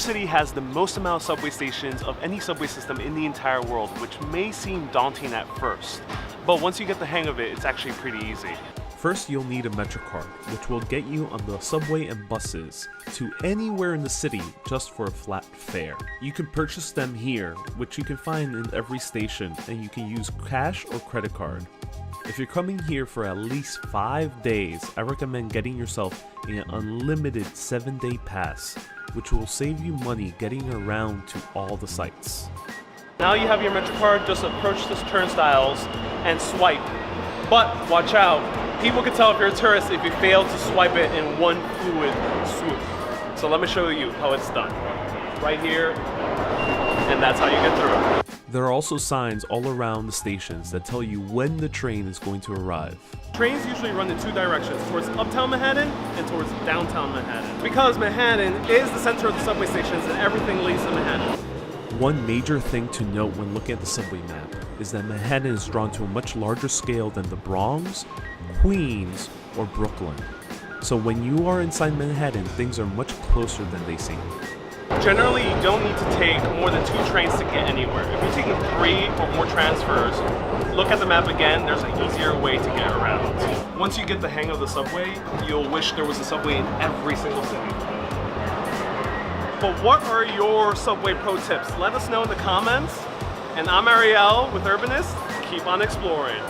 City has the most amount of subway stations of any subway system in the entire world, which may seem daunting at first. But once you get the hang of it, it's actually pretty easy. First, you'll need a MetroCard, which will get you on the subway and buses to anywhere in the city just for a flat fare. You can purchase them here, which you can find in every station, and you can use cash or credit card. If you're coming here for at least 5 days, I recommend getting yourself an unlimited 7-day pass, which will save you money getting around to all the sites. Now you have your MetroCard, just approach the turnstiles and swipe. But watch out, people can tell if you're a tourist if you fail to swipe it in one fluid swoop. So let me show you how it's done. Right here, and that's how you get through it. There are also signs all around the stations that tell you when the train is going to arrive. Trains usually run in two directions, towards uptown Manhattan and towards downtown Manhattan. Because Manhattan is the center of the subway stations and everything leads to Manhattan. One major thing to note when looking at the subway map is that Manhattan is drawn to a much larger scale than the Bronx, Queens, or Brooklyn. So when you are inside Manhattan, things are much closer than they seem. Generally, you don't need to take more than 2 trains to get anywhere. If you're taking 3 or more transfers, look at the map again, there's an easier way to get around. Once you get the hang of the subway, you'll wish there was a subway in every single city. But what are your subway pro tips? Let us know in the comments. And I'm Ariel with Urbanist. Keep on exploring.